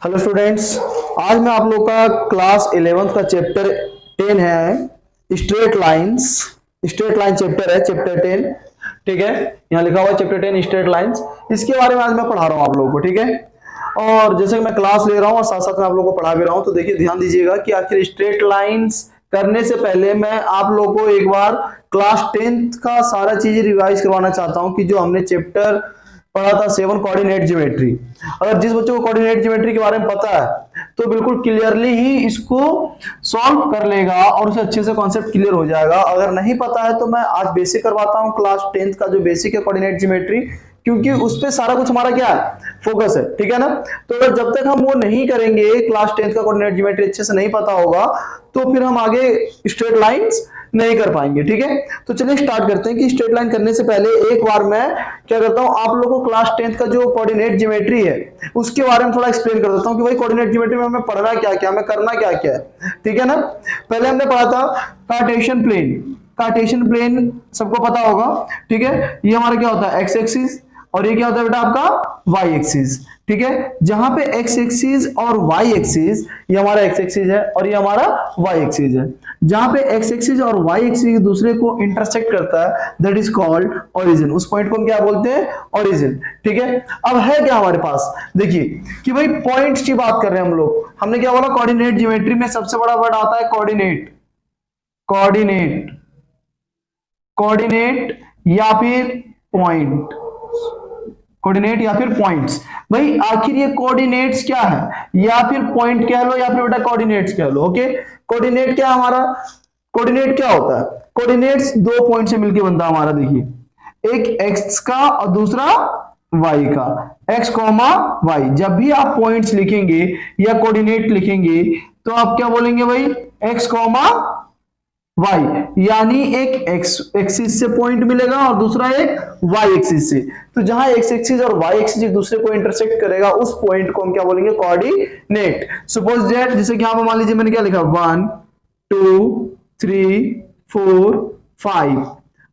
Hello students, आज मैं आप लोग का क्लास 11th का चैप्टर 10 है straight lines. Straight line chapter है, चैप्टर 10। ठीक है, यहाँ लिखा हुआ है चैप्टर 10 स्ट्रेट लाइंस। इसके बारे में आज मैं पढ़ा रहा हूँ आप लोगों को। ठीक है, और जैसे कि मैं क्लास ले रहा हूँ और साथ साथ में आप लोगों को पढ़ा भी रहा हूँ, तो देखिए ध्यान दीजिएगा कि आखिर स्ट्रेट लाइंस करने से पहले मैं आप लोगों को एक बार क्लास 10th का सारा चीज रिवाइज करवाना चाहता हूँ कि जो हमने चैप्टर पढ़ा था 7 कोऑर्डिनेट ज्योमेट्री। अगर जिस बच्चों को कोऑर्डिनेट ज्योमेट्री के बारे में पता है तो बिल्कुल क्लियरली ही इसको सॉल्व कर लेगा और उसे अच्छे से कॉन्सेप्ट क्लियर हो जाएगा। अगर नहीं पता है तो मैं आज बेसिक करवाता हूं, क्लास 10th का जो बेसिक है कोऑर्डिनेट ज्योमेट्री, क्योंकि उस पे सारा कुछ हमारा क्या है, फोकस है। ठीक है ना। तो अगर जब तक हम वो नहीं करेंगे, क्लास 10th का कोऑर्डिनेट ज्योमेट्री अच्छे से नहीं पता होगा, तो फिर हम आगे स्ट्रेट लाइंस नहीं कर पाएंगे। ठीक है, तो चलिए स्टार्ट करते हैं कि स्ट्रेट लाइन करने से पहले एक बार मैं क्या करता हूं, आप लोगों को क्लास 10th का जो कोऑर्डिनेट ज्योमेट्री है उसके बारे में थोड़ा एक्सप्लेन कर देता हूं कि भाई कोऑर्डिनेट ज्योमेट्री में हमें पढ़ना क्या क्या, हमें करना क्या क्या है। ठीक है ना। पहले हमने पढ़ा था कार्टेशियन प्लेन। कार्टेशियन प्लेन सबको पता होगा। ठीक है, ये हमारा क्या होता है, एक्स एक्सिस, और ये क्या होता है बेटा आपका वाई एक्सिस। ठीक है, जहां पे एक्स एक्सिस और वाई एक्सिस, ये हमारा एक्स एक्सिस है और ये हमारा वाई एक्सिस है, जहां पे एक्स एक्सिस और वाई एक्सिस एक दूसरे को इंटरसेक्ट करता है, दैट इज कॉल्ड ओरिजिन। उस पॉइंट को हम क्या बोलते हैं, ओरिजिन। ठीक है, अब है क्या हमारे पास, देखिए कि भाई पॉइंट्स की बात कर रहे हैं हम लोग। हमने क्या बोला, कोऑर्डिनेट ज्योमेट्री में सबसे बड़ा वर्ड आता है कोऑर्डिनेट। कोऑर्डिनेट, कोऑर्डिनेट या फिर पॉइंट, कोऑर्डिनेट या फिर पॉइंट्स। भाई आखिर ये कोऑर्डिनेट्स क्या है, या फिर पॉइंट कह लो या फिर बेटा कोऑर्डिनेट्स कह लो। ओके, कोऑर्डिनेट क्या हमारा, कोऑर्डिनेट क्या होता है, कोऑर्डिनेट्स दो पॉइंट से मिलकर बनता है हमारा। देखिए, एक एक्स का और दूसरा वाई का, एक्स कॉमा वाई। जब भी आप पॉइंट्स लिखेंगे या कोऑर्डिनेट लिखेंगे तो आप क्या बोलेंगे भाई, एक्स कॉमा वाई, यानी एक एक्स एक्सिस से पॉइंट मिलेगा और दूसरा एक वाई एक्सिस से। तो जहां एक्स एक्सिस और वाई एक्सिस एक दूसरे को इंटरसेक्ट करेगा उस पॉइंट को हम क्या बोलेंगे, कोऑर्डिनेट। सपोज दैट, जैसे कि यहां पर मान लीजिए मैंने क्या लिखा, 1 2 3 4 5,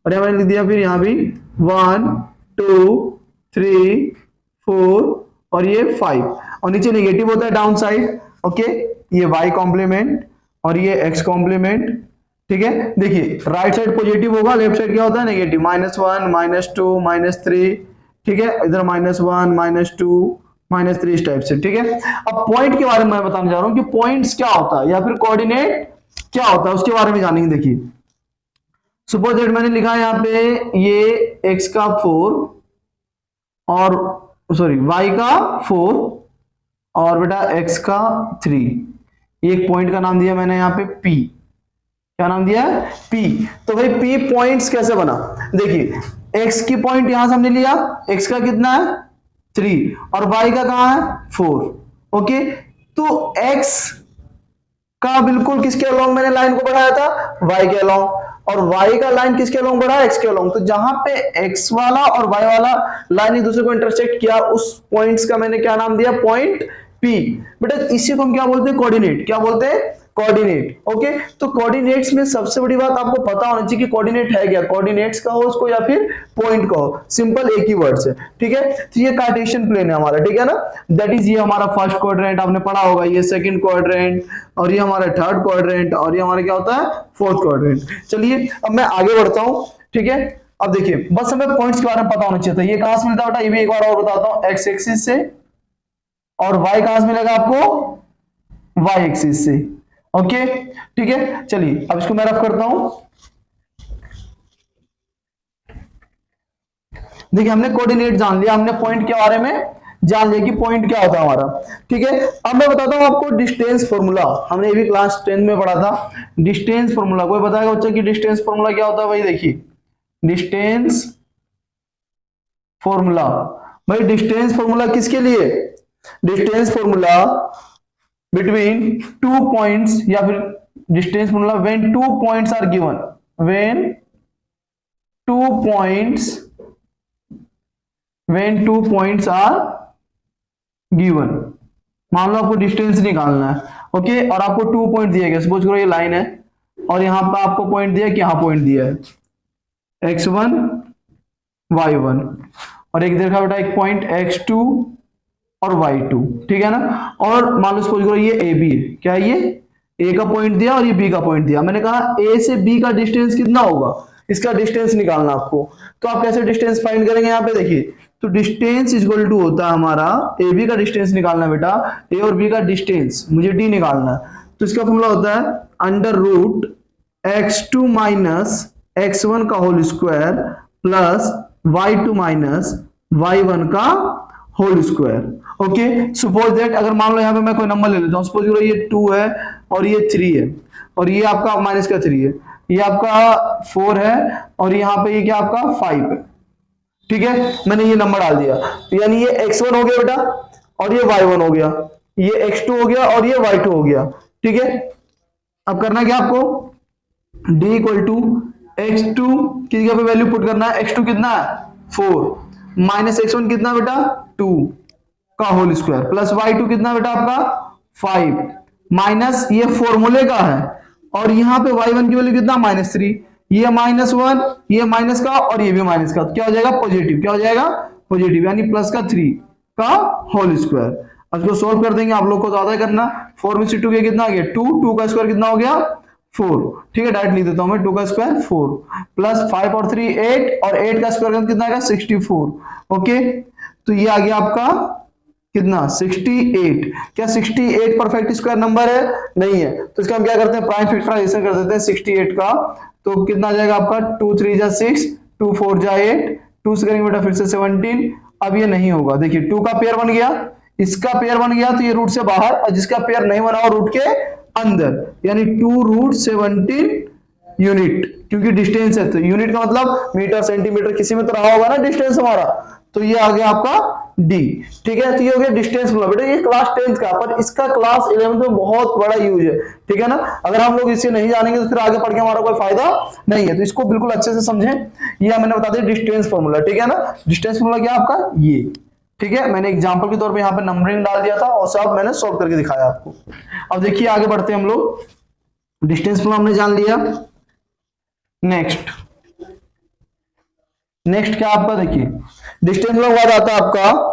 और यहां मैंने लिख दिया फिर यहां भी 1 2 3 4 और ये 5, और नीचे नेगेटिव होता है डाउन साइड। ओके, ये वाई कॉम्प्लीमेंट और ये एक्स कॉम्प्लीमेंट। ठीक है, देखिए राइट साइड पॉजिटिव होगा, लेफ्ट साइड क्या होता है, नेगेटिव, -1 -2 -3। ठीक है, इधर -1 -2 -3 इस टाइप से। ठीक है, अब पॉइंट के बारे में मैं बताने जा रहा हूं कि पॉइंट्स क्या होता है या फिर कोऑर्डिनेट क्या होता है, उसके बारे में जानेंगे। देखिए सपोज दैट मैंने लिखा है यहाँ पे ये x का 4 और सॉरी y का 4 और बेटा x का 3। एक पॉइंट का नाम दिया मैंने यहाँ पे p। क्या नाम दिया है, P। तो भाई P पॉइंट्स कैसे बना, देखिए x की पॉइंट यहां से हमने लिया, x का कितना है 3 और y का कहां है 4। ओके, तो x का बिल्कुल किसके अलोंग मैंने लाइन को बढ़ाया था, y के अलोंग, और y का लाइन किसके अलोंग बढ़ा, x के अलोंग। तो जहां पे x वाला और y वाला लाइन एक दूसरे को इंटरसेक्ट किया उस पॉइंट्स का मैंने क्या नाम दिया, पॉइंट P। बेटा इसी को हम क्या बोलते हैं, कोऑर्डिनेट। क्या बोलते हैं, कोऑर्डिनेट। ओके, तो कोऑर्डिनेट्स में सबसे बड़ी बात आपको पता होनी चाहिए कि कोऑर्डिनेट है क्या, कोऑर्डिनेट्स का हो उसको या फिर पॉइंट का हो, सिंपल एक ही वर्ड से। ठीक है, तो ये कार्टेशियन प्लेन है हमारा। ठीक है ना, दैट इज ये हमारा फर्स्ट क्वाड्रेंट, आपने पढ़ा होगा, ये सेकंड क्वाड्रेंट, और ये हमारा थर्ड क्वाड्रेंट, और ये हमारा क्या होता है, फोर्थ क्वाड्रेंट। चलिए अब मैं आगे बढ़ता हूं। ठीक है, अब देखिए बस हमें पॉइंट्स के बारे में पता होना चाहिए था। ये कहां से मिलता है बेटा, ये भी एक बार और बताता हूं, एक्स एक्सिस से, और वाई कहां से मिलेगा आपको, वाई एक्सिस से। ओके, ठीक है, चलिए अब इसको मैं रफ करता हूं। देखिए हमने कोऑर्डिनेट जान लिया, हमने पॉइंट के बारे में जान लिया कि पॉइंट क्या होता है हमारा। ठीक है, अब मैं बताता हूं आपको डिस्टेंस फॉर्मूला। हमने ये भी क्लास 10 में पढ़ा था, डिस्टेंस फॉर्मूला। कोई बताएगा बच्चा कि डिस्टेंस फॉर्मूला क्या होता है, भाई देखिए डिस्टेंस फॉर्मूला। भाई डिस्टेंस फॉर्मूला किसके लिए, डिस्टेंस फॉर्मूला between 2 points, या फिर distance formula when 2 points are given, when 2 points, when 2 points are given। मान लो आपको डिस्टेंस निकालना है, ओके, और आपको 2 पॉइंट दिए गए, सपोज करो ये लाइन है और यहां पर आपको पॉइंट दिया कि यहां पॉइंट दिया है x1 y1, और एक देखा बेटा एक पॉइंट x2 और y2, ठीक है ना। और मान लो सपोज करो ये ए बी है, क्या है ये ए का पॉइंट दिया और ये बी का पॉइंट दिया। मैंने कहा ए से बी का डिस्टेंस कितना होगा, इसका डिस्टेंस निकालना आपको। तो आप कैसे डिस्टेंस फाइंड करेंगे, यहाँ पे देखिए, तो डिस्टेंस इज इक्वल टू होता है हमारा, ए बी का डिस्टेंस निकालना बेटा, ए और बी का डिस्टेंस मुझे डी निकालना है। तो इसका फॉर्मूला होता है under root x2 minus x1 का whole square plus y2 minus y1 का whole square. Okay, suppose that अगर मान लो यहाँ पे मैं कोई नंबर ले लेता हूँ, सपोज करो ये 2 है और ये 3 है और ये आपका माइनस का 3 है, ये आपका 4 है और यहाँ पे ये क्या आपका 5 है, ठीक है। मैंने ये नंबर डाल दिया, यानी ये x1 हो गया बेटा और ये y1 हो गया, ये x2 हो गया और ये y2 हो गया, ठीक है। अब करना क्या आपको, d इक्वल टू x2 की जगह पे वैल्यू पुट करना है, x2 कितना है 4 माइनस x1 कितना बेटा 2 का होल स्क्वायर प्लस y2 कितना बेटा आपका 5 माइनस ये फॉर्मूले का है और यहाँ पे y1 की वैल्यू कितना -3, ये -1 ये माइनस का और ये भी माइनस का, तो क्या हो जाएगा पॉजिटिव, क्या हो जाएगा पॉजिटिव, यानी प्लस का 3 का होल स्क्वायर। अब इसको सोल्व कर देंगे, आप लोग को ज्यादा करना, 4 में से 2 के कितना आ गया 2, 2 का स्क्वायर कितना हो गया 4, ठीक है। डायरेक्ट लिख देता हूं मैं, 2 का स्क्वायर 4 प्लस 5 और 3 8 और 8 का स्क्वायर कितना आएगा 64। ओके, तो ये आ गया आपका कितना 68। क्या 68 परफेक्ट स्क्वायर नंबर है, नहीं है, तो इसका हम क्या करते हैं प्राइम फैक्टराइजेशन कर देते हैं 68 का। तो कितना आ जाएगा आपका 2 3 जा 6, 2 4 जा 8, 2 से करेंगे बेटा फिर से 17। अब ये नहीं होगा, देखिए 2 का पेयर बन गया, इसका पेयर बन गया तो ये रूट से बाहर, और जिसका पेयर नहीं बना वो रूट के अंदर, यानी 2 रूट 17 यूनिट, क्योंकि डिस्टेंस है तो यूनिट का मतलब मीटर सेंटीमीटर किसी में तो रहा होगा ना डिस्टेंस हमारा, तो ये आ गया आपका डी, ठीक है। तो ये हो गया डिस्टेंस फॉर्मूला, बेटा ये क्लास 10th का, पर इसका क्लास 11th में बहुत बड़ा यूज है, ठीक है ना। अगर हम लोग इसे नहीं जानेंगे तो फिर आगे पढ़ के हमारा कोई फायदा नहीं है, तो इसको बिल्कुल अच्छे से समझें। ये मैंने बता दिया डिस्टेंस फॉर्मूला, ठीक है ना। डिस्टेंस फॉर्मूला क्या आपका ये, ठीक है। मैंने एग्जांपल के तौर पे यहाँ पे नंबरिंग डाल दिया था और सब मैंने सॉल्व करके दिखाया आपको। अब देखिए आगे बढ़ते हैं हम लोग, डिस्टेंस फॉर्मूला हमने जान लिया। नेक्स्ट क्या आपका, देखिए डिस्टेंस फॉर्मूला बाद आता है आपका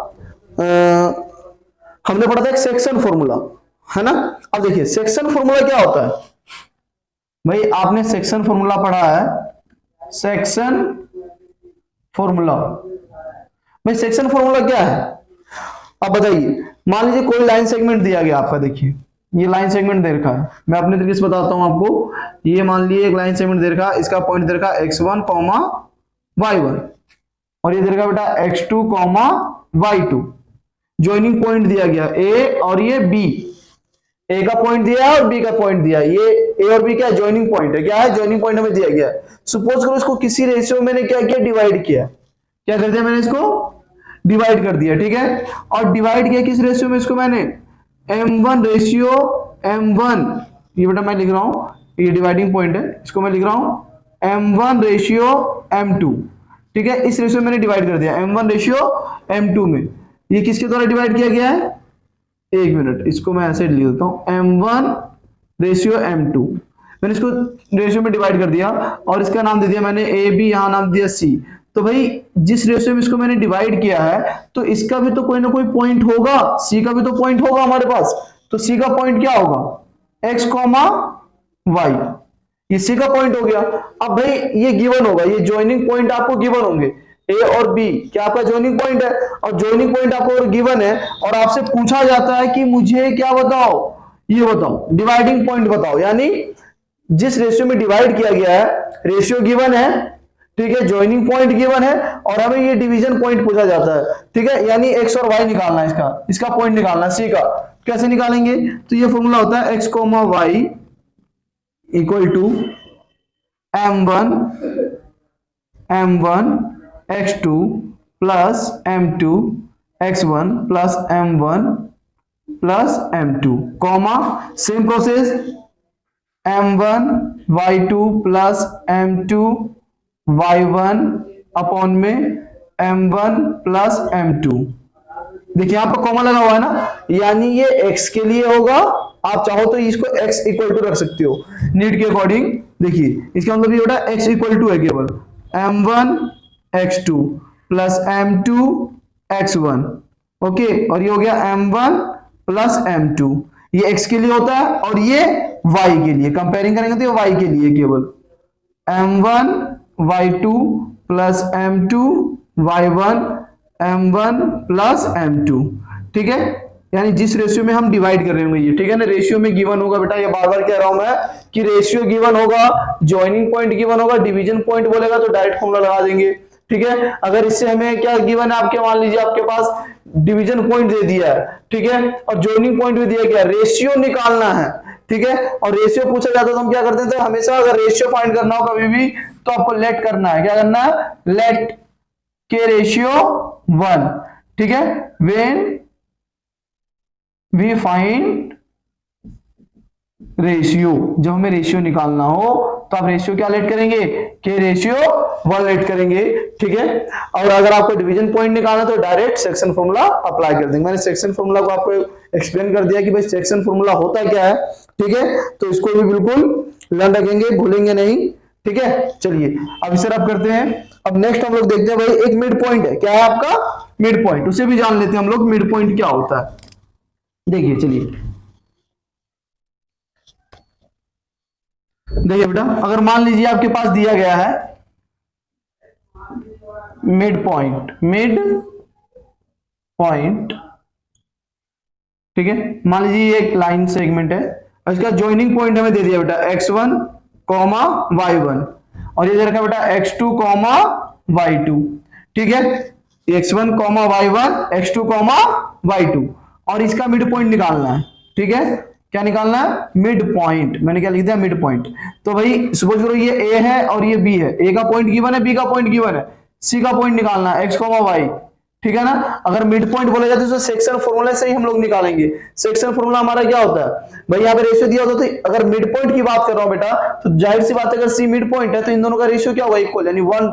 हमने पढ़ा था एक सेक्शन फॉर्मूला, है ना। अब देखिए सेक्शन फॉर्मूला क्या होता है भाई, आपने सेक्शन फॉर्मूला पढ़ा है, सेक्शन फॉर्मूला भाई, सेक्शन फॉर्मूला क्या है अब बताइए। मान लीजिए कोई लाइन सेगमेंट दिया गया आपका, देखिए ये लाइन सेगमेंट दे रखा है, मैं अपने तरीके से बताता हूं आपको। ये मान लीजिए एक लाइन सेगमेंट दे रखा है, इसका पॉइंट दे रखा है x1, y1 और ये दे रखा बेटा x2, y2। ज्वाइनिंग पॉइंट दिया गया a और ये b, a का पॉइंट दिया है और b का पॉइंट दिया है, ये a और b क्या ज्वाइनिंग पॉइंट है, क्या है ज्वाइनिंग पॉइंट हमें दिया गया है। सपोज करो इसको किसी रेशियो में मैंने क्या किया डिवाइड किया, क्या कर दिया मैंने इसको डिवाइड कर दिया, ठीक है। और डिवाइड किया किस रेशियो में, इसको मैंने m1 रेशियो m1, ये बेटा मैं लिख रहा हूं, ये डिवाइडिंग पॉइंट है, इसको मैं लिख रहा हूं m1 रेशियो m2, ठीक है। इस रेशियो मैंने डिवाइड कर दिया m1 रेशियो m2 में। ये किसके द्वारा डिवाइड किया गया है, एक मिनट, इसको मैं ऐसे लिख देता हूं m1 रेशियो m2, मैंने इसको रेशियो में डिवाइड कर दिया और इसका नाम दे दिया मैंने a b, यहां नाम दिया c। तो भाई जिस रेशियो में इसको मैंने डिवाइड किया है तो इसका भी तो कोई ना कोई पॉइंट होगा, c का भी तो पॉइंट होगा हमारे पास, तो c का पॉइंट क्या होगा x, y, ये c का पॉइंट हो गया। अब भाई ये गिवन होगा, ये ज्वाइनिंग पॉइंट आपको गिवन होंगे a और b, क्या आपका ज्वाइनिंग पॉइंट है, और ज्वाइनिंग पॉइंट आपको गिवन है और आपसे पूछा जाता है कि मुझे क्या बताओ, ये बताओ डिवाइडिंग पॉइंट बताओ, यानी जिस रेशियो में डिवाइड किया गया है रेशियो गिवन है, ठीक है, ज्वाइनिंग पॉइंट गिवन है और हमें ये डिवीजन पॉइंट पूछा जाता है, ठीक है, यानी x और y निकालना है, इसका पॉइंट निकालना है c का। कैसे निकालेंगे, तो ये फॉर्मूला होता है x, y equal to m1 x2 plus m2 x1 plus m1 plus m2 comma same process m1 y2 plus m2 y1 upon में m1 प्लस m2। देखिए यहाँ पर कॉमा लगा हुआ है ना, यानी ये x के लिए होगा, आप चाहो तो इसको x इक्वल टू रख सकते हो नीड के अकॉर्डिंग। देखिए इसका मतलब ये होता है x इक्वल टू है केवल m1 x2 plus m2 x1 okay, और ये हो गया m1 प्लस m2, ये x के लिए होता है और ये y के लिए, कंपेयरिंग करेंगे तो ये y के लिए केवल m1 y2 plus m2 y1 m1 plus m2, ठीक है, यानी जिस रेशियो में हम डिवाइड कर रहे होंगे ये, ठीक है ना, रेशियो में गिवन होगा बेटा, ये बार बार कह रहा हूं मैं कि रेशियो गिवन होगा, जॉइनिंग पॉइंट गिवन होगा, डिवीजन पॉइंट बोलेगा तो डायरेक्ट फॉर्मूला लगा देंगे, ठीक है। अगर इससे हमें क्या गिवन है आपके, मान लीजिए आपके पास डिवीजन पॉइंट दे दिया है, ठीक है, और जॉइनिंग पॉइंट भी दिया गया, रेशियो निकालना है, ठीक है, और रेशियो पूछा जाता है तो हम क्या करते हैं, तो हमेशा अगर रेशियो फाइंड करना हो कभी भी तो आपको लेट करना है, क्या करना है, लेट के रेशियो 1, ठीक है, व्हेन वी फाइंड रेशियो, जब हमें रेशियो निकालना हो तो आप रेशियो क्या लेट करेंगे, के रेशियो 1 लेट करेंगे, ठीक है। और अगर आपको डिवीजन पॉइंट निकालना तो डायरेक्ट सेक्शन फॉर्मूला अप्लाई कर देंगे। मैंने सेक्शन फॉर्मूला को आपको एक्सप्लेन कर दिया कि भाई सेक्शन फॉर्मूला होता क्या है, ठीक है, तो इसको भी बिल्कुल लर्न रखेंगे, भूलेंगे नहीं, ठीक है। चलिए अब इसे रब करते हैं। अब नेक्स्ट हम लोग देखते हैं भाई एक मिड पॉइंट है, क्या है आपका मिड पॉइंट, उसे भी जान लेते हैं हम लोग मिड पॉइंट क्या होता है। देखिए चलिए, देखिए बेटा, अगर मान लीजिए आपके पास दिया गया है मिड पॉइंट, ठीक है, मान लीजिए ये एक लाइन सेगमेंट है और इसका जॉइनिंग पॉइंट हमें दे दिया बेटा x1, y1, और ये दे रखा बेटा x2, y2, ठीक है, x1, y1, x2, y2, और इसका मिड पॉइंट निकालना है, ठीक है, क्या निकालना है, मिड पॉइंट, मैंने क्या लिख दिया, मिड पॉइंट। तो भाई सपोज करो ये ए है और ये बी है, ए का पॉइंट गिवन है, बी का पॉइंट गिवन है, सी का पॉइंट निकालना है x, y, ठीक है ना। अगर मिड पॉइंट बोला जाता है तो सेक्शन फॉर्मूला से ही हम लोग निकालेंगे। सेक्शन फॉर्मूला हमारा क्या होता है भाई, यहाँ पे रेशियो दिया होता है, तो अगर मिड पॉइंट की बात कर रहा हूं बेटा तो जाहिर सी बात है, अगर सी मिड पॉइंट है तो इन दोनों का रेशियो क्या होगा, इक्वल, यानी 1:1।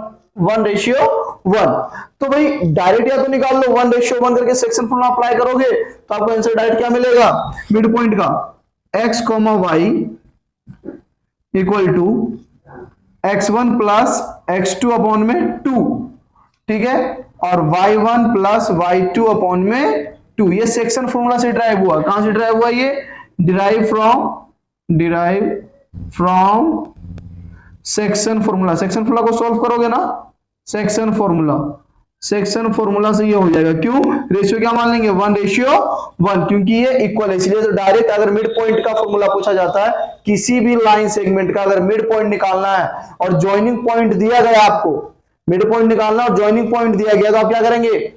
तो भाई डायरेक्ट या तो निकाल लो 1:1 करके सेक्शन फॉर्मूला अप्लाई करोगे तो आपको आंसर डायरेक्ट क्या मिलेगा, मिड पॉइंट का x, y equal to x1 plus x2 upon में 2, ठीक है, और y1 प्लस y2 अपॉन में 2, ये सेक्शन फॉर्मूला से ड्राइव हुआ। कहां से ड्राइव हुआ, ये derive from section formula. Section formula को सॉल्व करोगे ना, सेक्शन फॉर्मूला से ये हो जाएगा, क्यों, रेशियो क्या मान लेंगे, 1:1, क्योंकि ये इक्वल है, इसलिए तो डायरेक्ट अगर मिड पॉइंट का फॉर्मूला पूछा जाता है किसी भी लाइन सेगमेंट का, अगर मिड पॉइंट निकालना है और जॉइनिंग पॉइंट दिया गया, आपको मिड पॉइंट निकालना और जॉइनिंग पॉइंट दिया गया, तो आप क्या करेंगे,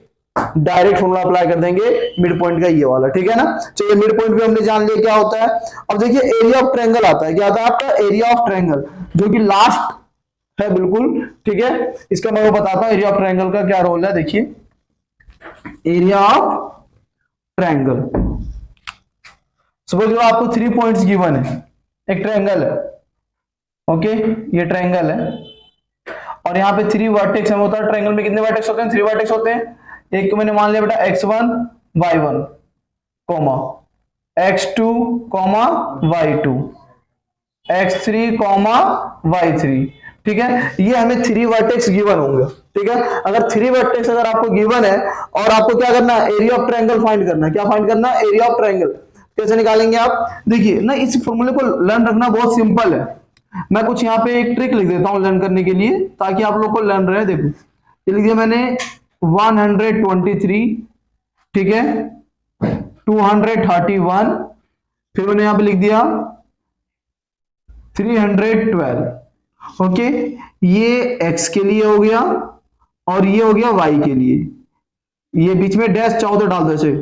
डायरेक्ट फॉर्मूला अप्लाई कर देंगे मिड पॉइंट का, ये वाला, ठीक है ना। चलिए मिड पॉइंट भी हमने जान लिया क्या होता है। अब देखिए एरिया ऑफ ट्रायंगल आता है, क्या आता है आपका, एरिया ऑफ ट्रायंगल, जो कि लास्ट है बिल्कुल, ठीक है, इसका मैं वो बताता हूं एरिया ऑफ ट्रायंगल का क्या रोल है। देखिए एरिया ऑफ ट्रायंगल, सपोज आपको 3 पॉइंट्स गिवन है, एक ट्रायंगल है, ओके, ये ट्रायंगल है और यहाँ पे 3 वर्टेक्स होता है। ट्रायंगल में कितने वर्टेक्स होते हैं, 3 वर्टेक्स होते हैं। एक को मैंने मान लिया बेटा x1, y1, x2, y2, x3, y3, ठीक है, ये हमें 3 वर्टेक्स गिवन होंगे, ठीक है। अगर 3 वर्टेक्स अगर आपको गिवन है और आपको क्या करना है, एरिया ऑफ ट्रायंगल फाइंड करना है। क्या फाइंड करना है, एरिया ऑफ ट्रायंगल। कैसे निकालेंगे आप, देखिए ना, इस फॉर्मूले को लर्न रखना बहुत सिंपल है। मैं कुछ यहाँ पे एक ट्रिक लिख देता हूँ लर्न करने के लिए, ताकि आप लोग को लर्न रहे। देखो ये लिख दिया मैंने 123, ठीक है, 231, फिर मैंने यहाँ पे लिख दिया 312, ओके, ये x के लिए हो गया और ये हो गया y के लिए। ये बीच में डैश चाहो तो डाल दो, ऐसे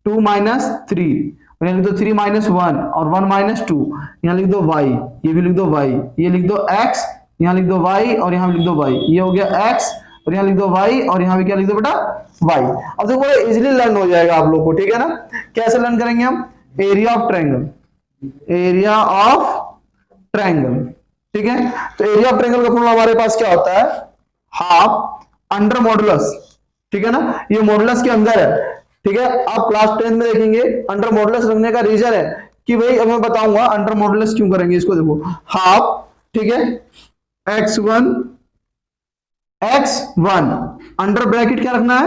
2 - 3, और यहाँ लिख दो 3 - 1 और 1 - 2, यहाँ लिख दो y, ये भी लिख दो y, ये लिख दो x, यहाँ लिख दो y और यहाँ लिख दो y, ये हो गया x और यहाँ लिख दो y और यहाँ भी क्या लिख दो बेटा, y। अब देखो बड़ा इजीली लर्न हो जाएगा आप लोग को, ठीक है ना। कैसे लर्न करेंगे हम, area of triangle, area of triangle, ठीक है। तो एरिया ऑफ ट्रायंगल का फॉर्मूला हमारे पास क्या होता है, हाफ अंडर मॉडुलस, ठीक है ना, ये मॉडुलस के अंदर है, ठीक है। आप क्लास 10 में देखेंगे अंडर मॉडुलस रखने का रीजन है कि भाई, अब मैं बताऊंगा अंडर मॉडुलस क्यों करेंगे इसको। देखो हाफ, ठीक है, x1 अंडर ब्रैकेट क्या रखना है,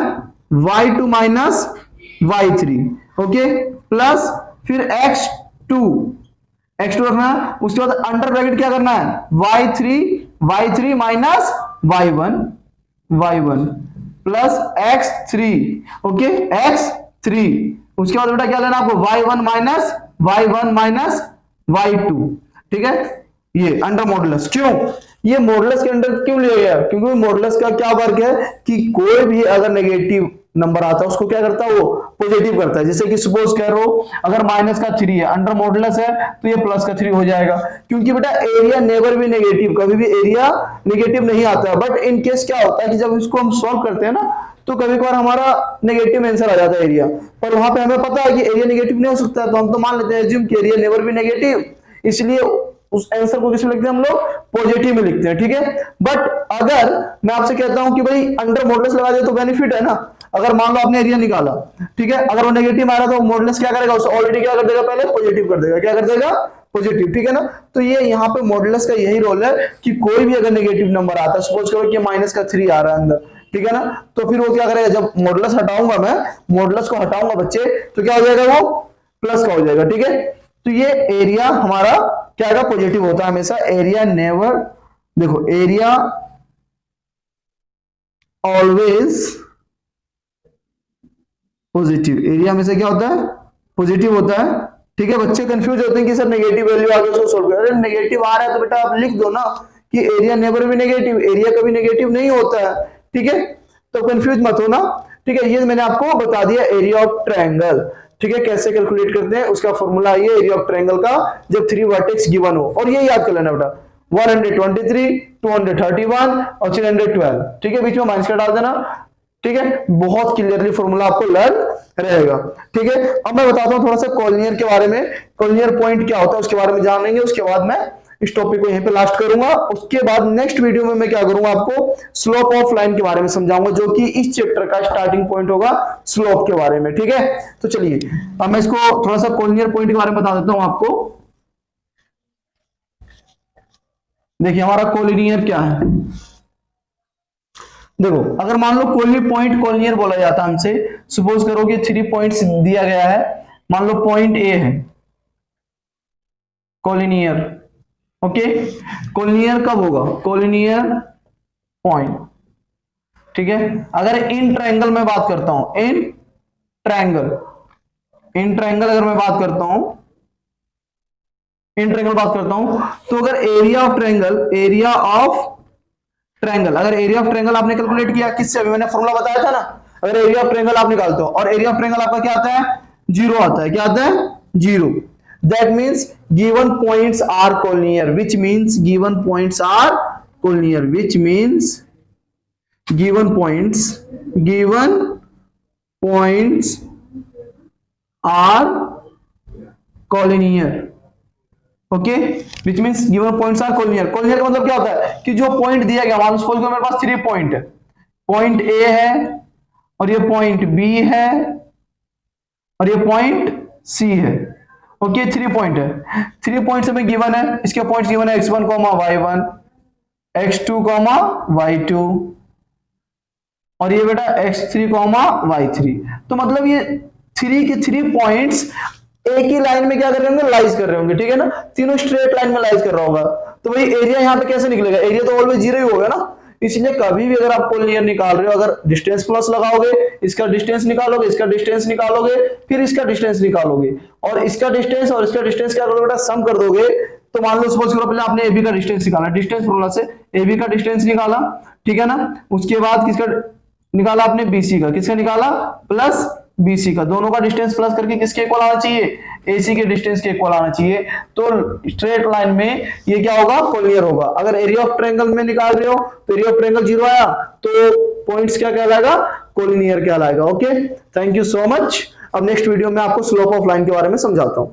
y2 - y3, ओके, प्लस फिर x2 रखना है, उसके बाद अंडर ब्रैकेट क्या करना है y3 minus y1 plus x3, okay, x3, उसके बाद बेटा क्या लेना आपको y1 माइनस y2, ठीक है, ये अंडर मॉडुलस। क्यों ये मॉडुलस के अंडर क्यों लिया गया? क्योंकि मॉडुलस का क्या वर्क है कि कोई भी अगर नेगेटिव नंबर आता है उसको क्या करता है, वो पॉजिटिव करता है। जैसे कि सपोज कह रहे हो अगर माइनस का 3 है, अंडर मॉडुलस है तो ये प्लस का 3 हो जाएगा, क्योंकि बेटा एरिया नेवर भी नेगेटिव, कभी भी एरिया नेगेटिव नहीं आता है। बट इन केस क्या होता है कि जब इसको हम सॉल्व करते हैं ना तो कभी कभार हमारा नेगेटिव आंसर आ जाता है एरिया, पर वहां पे हमें पता है कि एरिया नेगेटिव नहीं हो सकता, तो हम तो मान लेते हैं एज्यूम कि एरिया नेवर भी नेगेटिव, इसलिए उस आंसर को किस में लिखते हैं हम लोग, पॉजिटिव में लिखते हैं, ठीक है। बट अगर मैं आपसे कहता हूं कि भाई अंडर मॉडुलस लगा दे तो बेनिफिट है ना, अगर मान लो आपने एरिया निकाला, ठीक है, अगर वो नेगेटिव आ रहा तो मॉडुलस क्या करेगा, उसे ऑलरेडी क्या कर देगा, पहले पॉजिटिव कर देगा, क्या कर देगा, पॉजिटिव, ठीक है ना। तो ये यहाँ पे मॉडुलस का यही रोल है कि कोई भी अगर नेगेटिव नंबर आता है, सपोज करो कि माइनस का 3 आ रहा है अंदर, ठीक है ना, तो फिर वो क्या करेगा, जब मॉडुलस हटाऊंगा मैं, मॉडुलस को हटाऊंगा बच्चे, तो क्या हो जाएगा, वो प्लस का हो जाएगा, ठीक है। तो ये एरिया हमारा क्या है, पॉजिटिव होता है हमेशा, एरिया नेवर, देखो एरिया ऑलवेज पॉजिटिव, एरिया हमेशा क्या होता है, पॉजिटिव होता है, ठीक है। बच्चे कंफ्यूज होते हैं कि सर नेगेटिव वैल्यू आगे उसको सोल्व कर, अरे नेगेटिव आ रहा है तो बेटा आप लिख दो ना कि एरिया नेवर भी नेगेटिव, एरिया कभी नेगेटिव नहीं होता है, ठीक है, तो कंफ्यूज मत होना, ठीक है। ये मैंने आपको बता दिया एरिया ऑफ ट्रायंगल, ठीक है, कैसे कैलकुलेट करते हैं, उसका फॉर्मूला ये एरिया ऑफ ट्रायंगल का, जब 3 वर्टेक्स गिवन हो, और ये याद कर लेना बेटा 123, 231 और 312, ठीक है, बीच में माइनस का डाल देना, ठीक है, बहुत क्लियरली फॉर्मूला आपको लर्न रहेगा, ठीक है। अब मैं बताता हूं थोड़ा सा कॉलिनियर के बारे में, कॉलिनियर पॉइंट क्या होता है उसके बारे में जानेंगे, उसके बाद मैं इस टॉपिक को यहीं पे लास्ट करूंगा। उसके बाद नेक्स्ट वीडियो में मैं क्या करूंगा, आपको स्लोप ऑफ लाइन के बारे में समझाऊंगा, जो कि इस चैप्टर का स्टार्टिंग पॉइंट होगा स्लोप के बारे में, ठीक है। तो चलिए अब मैं इसको थोड़ा सा कॉलिनियर पॉइंट के बारे में बता देता हूं आपको। देखिए हमारा कॉलिनियर क्या है, देखो अगर मान लो कोई भी पॉइंट कॉलिनियर बोला जाता है हमसे, सपोज करो कि 3 पॉइंट्स दिया गया है, मान लो पॉइंट ए है कॉलिनियर, ओके, कॉलिनियर कब होगा, कॉलिनियर पॉइंट, ठीक है। अगर इन ट्रायंगल में बात करता हूं, इन ट्रायंगल अगर मैं बात करता हूं, इन ट्रायंगल बात करता हूं, तो अगर एरिया ऑफ ट्रायंगल अगर एरिया ऑफ ट्रायंगल आपने कैलकुलेट किया किससे, अभी मैंने फॉर्मूला बताया था ना, अगर एरिया ऑफ ट्रायंगल आप निकालते हो और एरिया ऑफ ट्रायंगल आपका क्या आता है, 0 आता है, क्या आता है, 0, that means given points are collinear, which means given points are collinear, which means given points are collinear, okay, which means given points are collinear. Collinear का मतलब क्या होता है कि जो पॉइंट दिया गया, मान लो सपोज मेरे पास 3 पॉइंट है, पॉइंट ए है और ये पॉइंट बी है और ये पॉइंट सी है, ओके, 3 पॉइंट है, 3 पॉइंट्स हमें गिवन है, इसके पॉइंट्स गिवन है x1, y1, x2, y2 और ये बेटा x3, y3। तो मतलब ये 3 के 3 पॉइंट्स एक ही लाइन में क्या कर रहे होंगे, लाइज कर रहे होंगे, ठीक है ना, तीनों स्ट्रेट लाइन में लाइज कर रहा होगा, तो भाई एरिया यहाँ पे कैसे निकलेगा, एरिया तो ऑलवेज 0 ही होगा ना, इसलिए कभी भी अगर आप कॉलिनियर निकाल रहे हो, अगर डिस्टेंस प्लस लगाओगे, इसका डिस्टेंस निकालोगे, इसका डिस्टेंस निकालोगे, फिर इसका डिस्टेंस निकालोगे, और इसका डिस्टेंस और इसका डिस्टेंस क्या करोगे बेटा, सम कर दोगे, तो मान लो सपोज करो पहले आपने एबी का डिस्टेंस निकाला, डिस्टेंस फॉर्मूला से एबी का डिस्टेंस निकाला, ठीक है ना, उसके बाद किसका निकाला आपने, बीसी का, किसका निकाला, प्लस बीसी का, दोनों का डिस्टेंस प्लस करके किसके इक्वल आना चाहिए, एसी के डिस्टेंस के इक्वल आना चाहिए, तो स्ट्रेट लाइन में ये क्या होगा, कॉलिनियर होगा। अगर एरिया ऑफ ट्रायंगल में निकाल रहे हो तो एरिया ऑफ ट्रायंगल 0 आया तो पॉइंट्स क्या कहलाएगा, कॉलिनियर कहलाएगा, okay. Thank you so much. अब नेक्स्ट वीडियो में आपको स्लोप ऑफ लाइन के बारे में समझाता हूं।